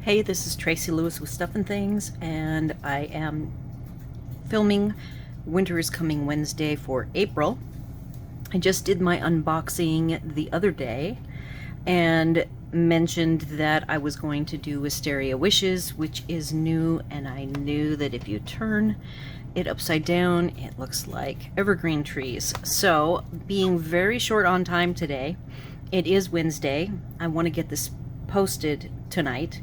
Hey, this is Tracy Lewis with Stuff and Things, and I am filming Winter is Coming Wednesday for April. I just did my unboxing the other day and mentioned that I was going to do Wisteria Wishes, which is new, and I knew that if you turn it upside down, it looks like evergreen trees. So, being very short on time today, it is Wednesday. I want to get this posted tonight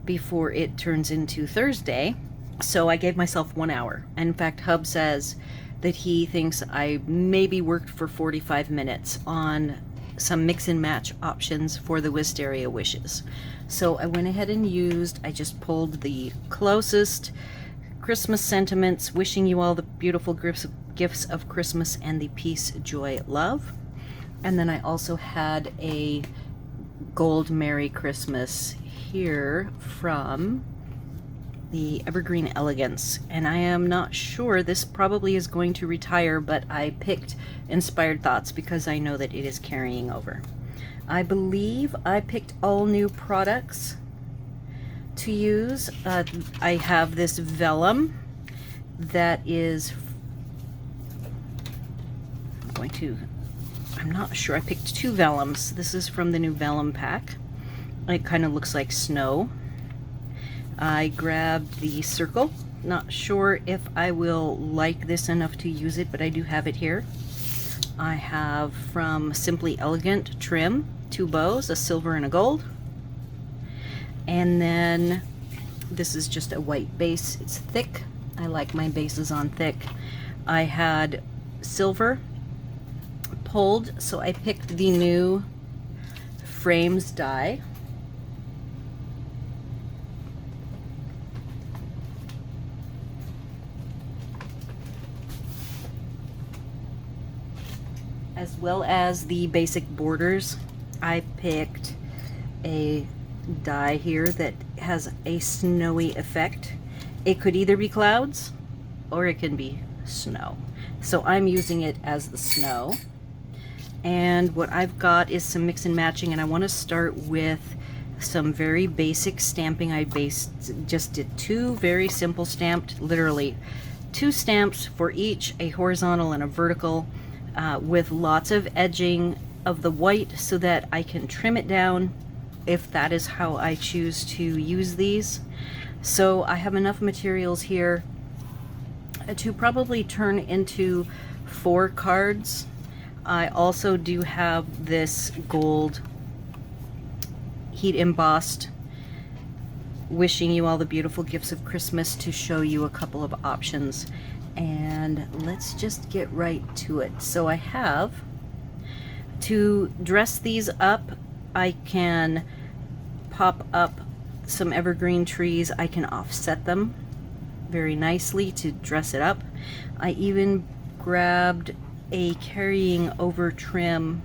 before it turns into Thursday. So I gave myself 1 hour. In fact, Hub says that he thinks I maybe worked for 45 minutes on some mix and match options for the Wisteria Wishes. So I went ahead and I just pulled the closest Christmas sentiments, wishing you all the beautiful gifts of Christmas and the peace, joy, love. And then I also had a gold Merry Christmas here from the Evergreen Elegance, and I am not sure, this probably is going to retire, but I picked Inspired Thoughts because I know that it is carrying over. I believe I picked all new products to use. I have this vellum that is, I'm not sure, I picked 2 vellums. This is from the new vellum pack. It kind of looks like snow. I grabbed the circle. Not sure if I will like this enough to use it, but I do have it here. I have from Simply Elegant trim, 2 bows, a silver and a gold. And then this is just a white base. It's thick. I like my bases on thick. I had silver pulled, so I picked the new frames die. As well as the basic borders. I picked a die here that has a snowy effect. It could either be clouds or it can be snow. So I'm using it as the snow. And what I've got is some mix and matching, and I want to start with some very basic stamping. I just did 2 very simple stamped, literally 2 stamps for each, a horizontal and a vertical. With lots of edging of the white so that I can trim it down if that is how I choose to use these. So I have enough materials here to probably turn into 4 cards. I also do have this gold heat embossed wishing you all the beautiful gifts of Christmas to show you a couple of options. And let's just get right to it. So I have, to dress these up, I can pop up some evergreen trees. I can offset them very nicely to dress it up. I even grabbed a carrying over trim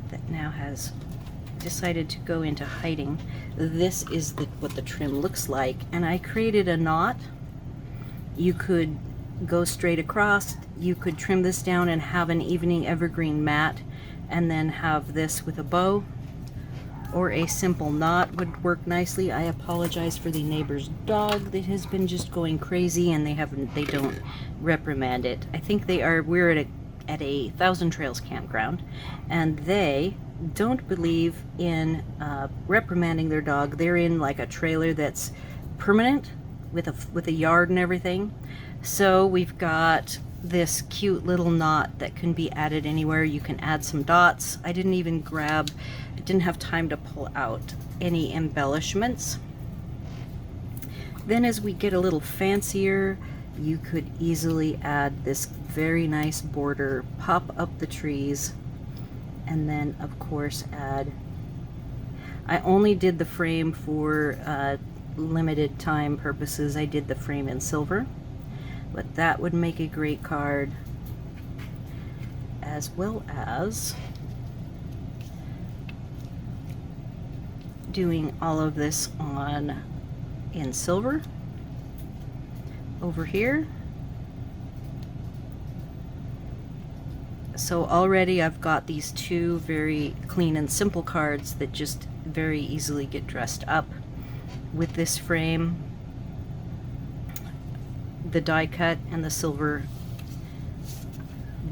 that now has decided to go into hiding. This is what the trim looks like, and I created a knot. You could go straight across, you could trim this down and have an evening evergreen mat, and then have this with a bow, or a simple knot would work nicely. I apologize for the neighbor's dog that has been just going crazy, and they don't reprimand it. I think we're at a Thousand Trails campground, and they don't believe in reprimanding their dog. They're in like a trailer that's permanent with a yard and everything. So we've got this cute little knot that can be added anywhere. You can add some dots. I didn't have time to pull out any embellishments. Then as we get a little fancier, you could easily add this very nice border, pop up the trees, and then of course add, I only did the frame for limited time purposes. I did the frame in silver, but that would make a great card, as well as doing all of this in silver over here. So already I've got these 2 very clean and simple cards that just very easily get dressed up with this frame, the die cut, and the silver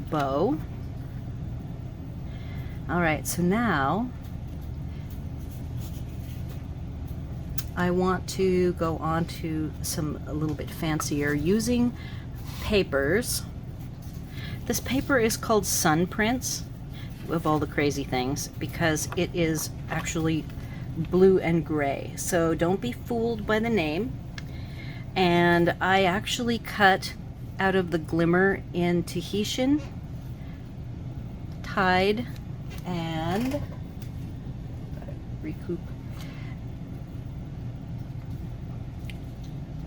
bow. All right, so now I want to go on to some a little bit fancier using papers. This paper is called Sun Prints, of all the crazy things, because it is actually blue and gray. So don't be fooled by the name. And I actually cut out of the glimmer in Tahitian, Tide, and recoup.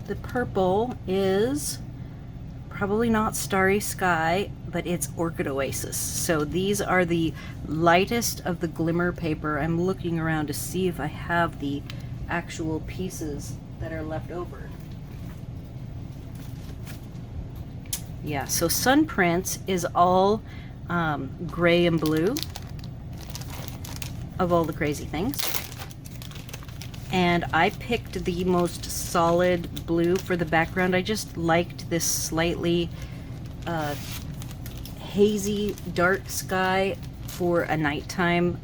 The purple is probably not Starry Sky, but it's Orchid Oasis. So these are the lightest of the glimmer paper. I'm looking around to see if I have the actual pieces that are left over. Yeah, so Sun Prints is all gray and blue, of all the crazy things. And I picked the most solid blue for the background. I just liked this slightly hazy dark sky for a nighttime,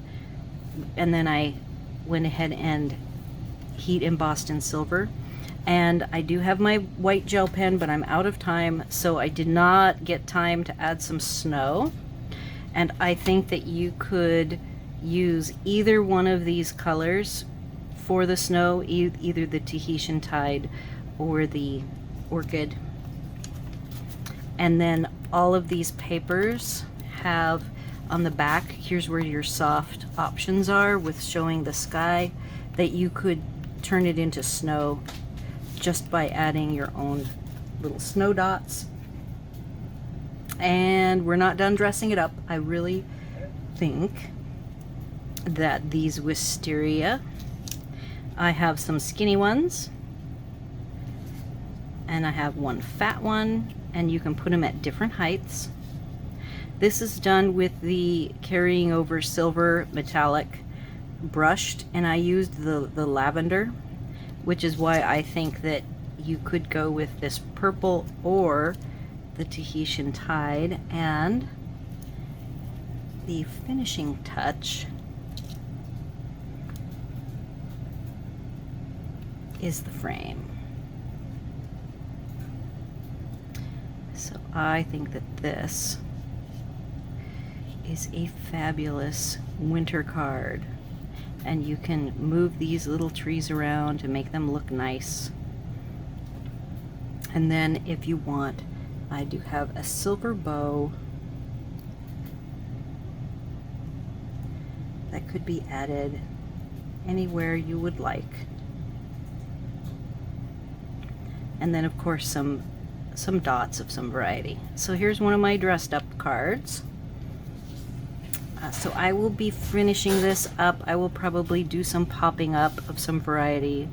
and then I went ahead and heat embossed in silver. And I do have my white gel pen, but I'm out of time, so I did not get time to add some snow. And I think that you could use either one of these colors for the snow, either the Tahitian Tide or the Orchid. And then all of these papers have on the back, here's where your soft options are with showing the sky, that you could turn it into snow just by adding your own little snow dots. And we're not done dressing it up. I really think that these Wisteria, I have some skinny ones, and I have one fat one, and you can put them at different heights. This is done with the carrying over silver metallic brushed, and I used the lavender, which is why I think that you could go with this purple or the Tahitian Tide. And the finishing touch is the frame. So I think that this is a fabulous winter card, and you can move these little trees around to make them look nice. And then if you want, I do have a silver bow that could be added anywhere you would like. And then of course some dots of some variety. So here's one of my dressed up cards. So I will be finishing this up. I will probably do some popping up of some variety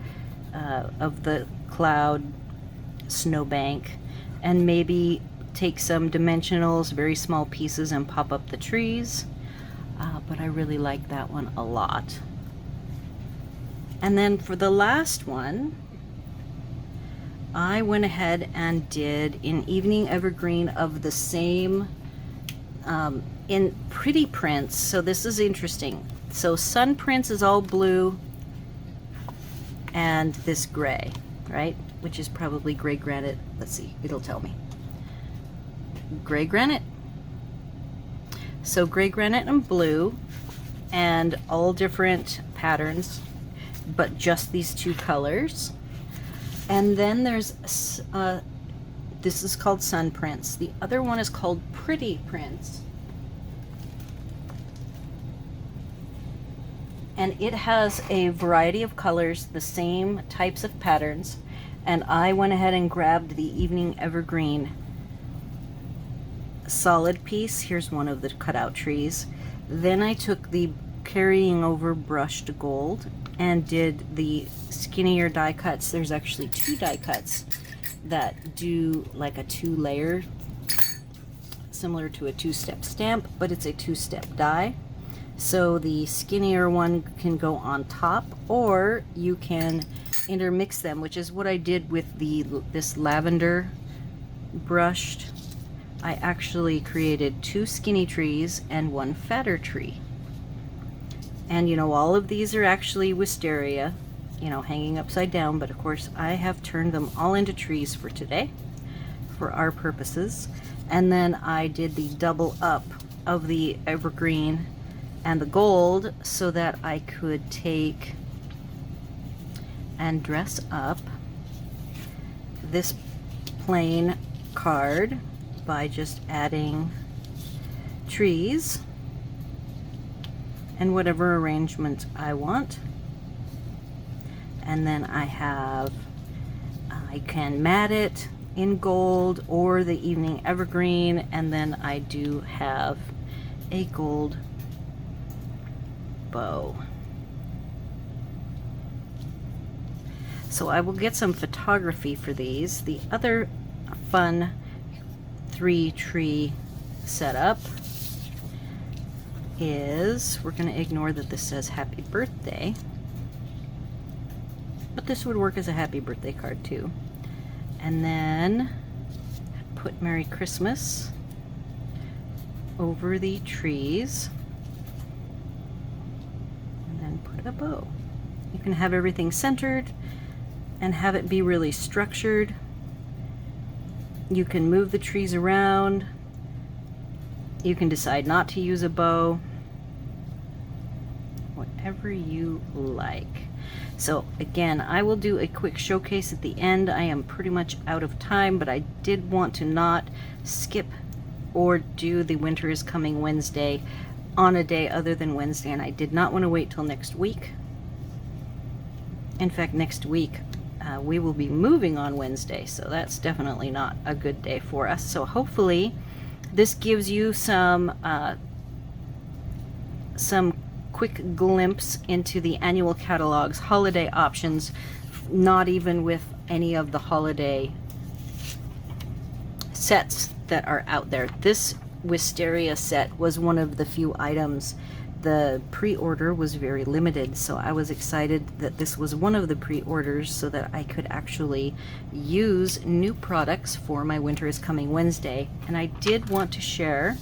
of the cloud snowbank, and maybe take some dimensionals, very small pieces, and pop up the trees. But I really like that one a lot. And then for the last one, I went ahead and did an evening evergreen of the same in pretty prints. So this is interesting. So Sun Prints is all blue and this gray, right? Which is probably gray granite. Let's see, it'll tell me. Gray granite. So gray granite and blue, and all different patterns, but just these two colors. And then there's this is called Sun Prints. The other one is called Pretty Prints. And it has a variety of colors, the same types of patterns. And I went ahead and grabbed the Evening Evergreen solid piece. Here's one of the cutout trees. Then I took the carrying over brushed gold and did the skinnier die cuts. There's actually two die cuts that do like a 2-layer, similar to a 2-step stamp, but it's a 2-step die. So the skinnier one can go on top, or you can intermix them, which is what I did with this lavender brushed. I actually created 2 skinny trees and 1 fatter tree. And you know, all of these are actually wisteria, you know, hanging upside down, but of course I have turned them all into trees for today for our purposes. And then I did the double up of the evergreen and the gold so that I could take and dress up this plain card by just adding trees and whatever arrangement I want. And then I can mat it in gold or the evening evergreen, and then I do have a gold bow. So I will get some photography for these. The other fun 3-tree setup is, we're going to ignore that this says happy birthday, but this would work as a happy birthday card too. And then put Merry Christmas over the trees, and then put a bow. You can have everything centered and have it be really structured. You can move the trees around. You can decide not to use a bow. Whatever you like. So again, I will do a quick showcase at the end. I am pretty much out of time, but I did want to not skip or do the Winter is Coming Wednesday on a day other than Wednesday, and I did not want to wait till next week. In fact, next week we will be moving on Wednesday, so that's definitely not a good day for us. So hopefully this gives you some quick glimpse into the annual catalog's holiday options, not even with any of the holiday sets that are out there. This Wisteria set was one of the few items. The pre-order was very limited, so I was excited that this was one of the pre-orders so that I could actually use new products for my Winter is Coming Wednesday. And I did want to share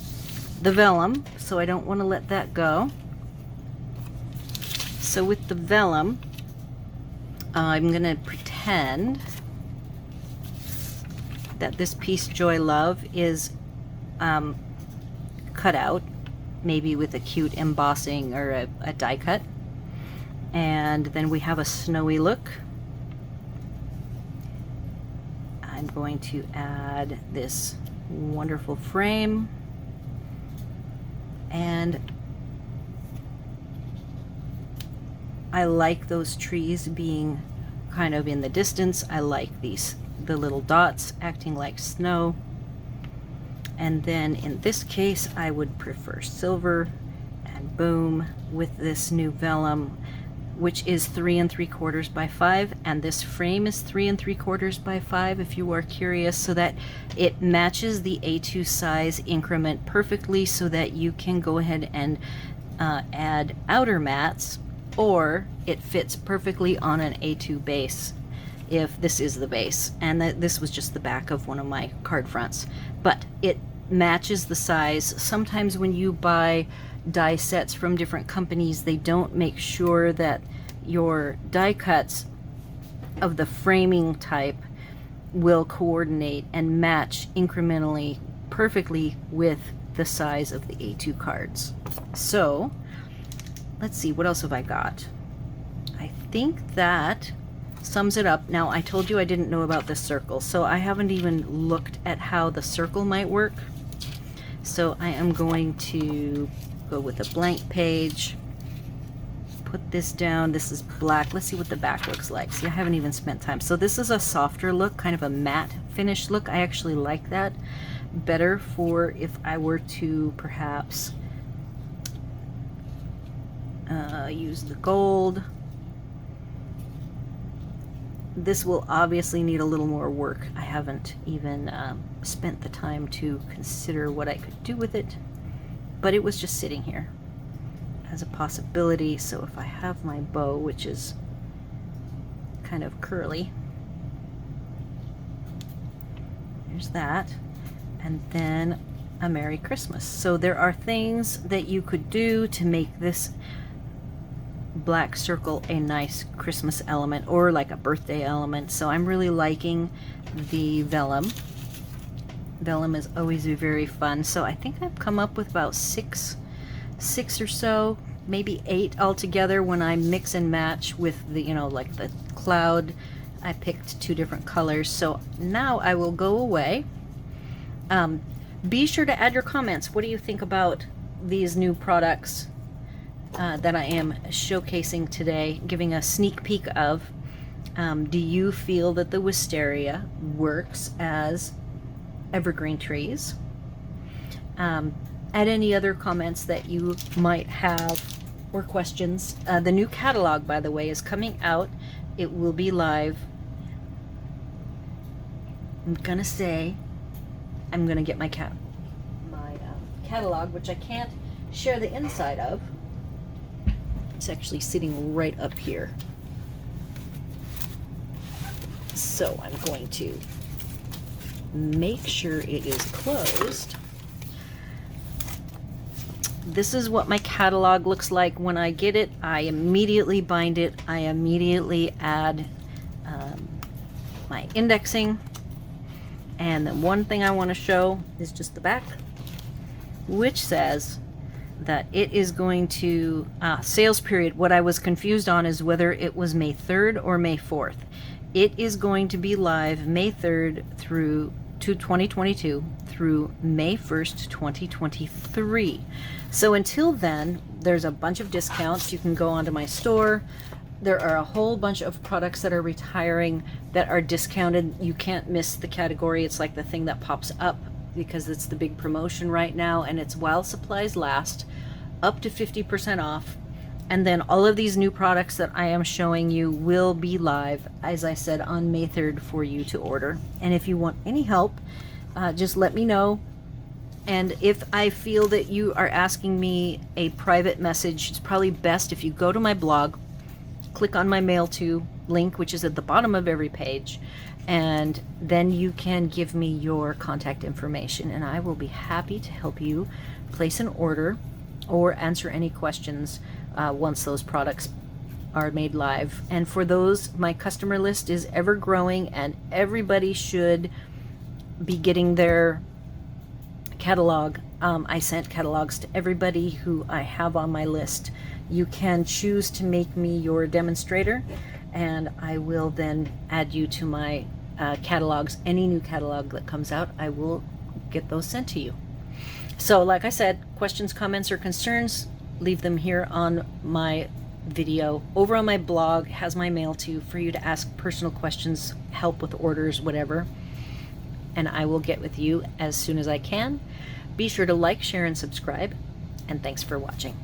the vellum, so I don't want to let that go. So with the vellum, I'm going to pretend that this piece Joy Love is cut out, maybe with a cute embossing or a die cut. And then we have a snowy look. I'm going to add this wonderful frame, and I like those trees being kind of in the distance. I like the little dots acting like snow. And then in this case, I would prefer silver, and boom, with this new vellum, which is 3 3/4 by 5, and this frame is 3 3/4 by 5, if you are curious, so that it matches the A2 size increment perfectly, so that you can go ahead and add outer mats, or it fits perfectly on an A2 base if this is the base. And this was just the back of one of my card fronts, but it matches the size. Sometimes when you buy die sets from different companies, they don't make sure that your die cuts of the framing type will coordinate and match incrementally perfectly with the size of the A2 cards. So let's see, what else have I got? I think that sums it up. Now, I told you I didn't know about this circle, so I haven't even looked at how the circle might work. So I am going to go with a blank page, put this down. This is black. Let's see what the back looks like. See, I haven't even spent time. So this is a softer look, kind of a matte finish look. I actually like that better for if I were to perhaps use the gold. This will obviously need a little more work. I haven't even spent the time to consider what I could do with it, but it was just sitting here. as a possibility. So if I have my bow, which is kind of curly, there's that, and then a Merry Christmas. So there are things that you could do to make this black circle a nice Christmas element, or like a birthday element. So I'm really liking the vellum. Vellum is always very fun. So I think I've come up with about six or so, maybe 8 altogether when I mix and match with the, you know, like the cloud. I picked 2 different colors. So now I will go away. Be sure to add your comments. What do you think about these new products that I am showcasing today, giving a sneak peek of? Do you feel that the Wisteria works as evergreen trees? Add any other comments that you might have or questions. The new catalog, by the way, is coming out. It will be live. I'm gonna get my catalog, which I can't share the inside of. It's actually sitting right up here. So I'm going to make sure it is closed. This is what my catalog looks like when I get it. I immediately bind it. I immediately add my indexing. And then one thing I want to show is just the back, which says that it is going to, sales period. What I was confused on is whether it was May 3rd or May 4th. It is going to be live May 3rd through to 2022 through May 1st, 2023. So until then, there's a bunch of discounts. You can go onto my store. There are a whole bunch of products that are retiring that are discounted. You can't miss the category. It's like the thing that pops up because it's the big promotion right now, and it's while supplies last, up to 50% off. And then all of these new products that I am showing you will be live, as I said, on May 3rd for you to order. And if you want any help, just let me know. And if I feel that you are asking me a private message, it's probably best if you go to my blog, click on my mail to link, which is at the bottom of every page, and then you can give me your contact information, and I will be happy to help you place an order or answer any questions once those products are made live. And for those, my customer list is ever growing, and everybody should be getting their catalog. I sent catalogs to everybody who I have on my list. You can choose to make me your demonstrator, and I will then add you to my catalogs. Any new catalog that comes out, I will get those sent to you. So like I said, questions, comments, or concerns, leave them here on my video. Over on my blog has my mail to for you to ask personal questions, help with orders, whatever, and I will get with you as soon as I can. Be sure to like, share, and subscribe, and thanks for watching.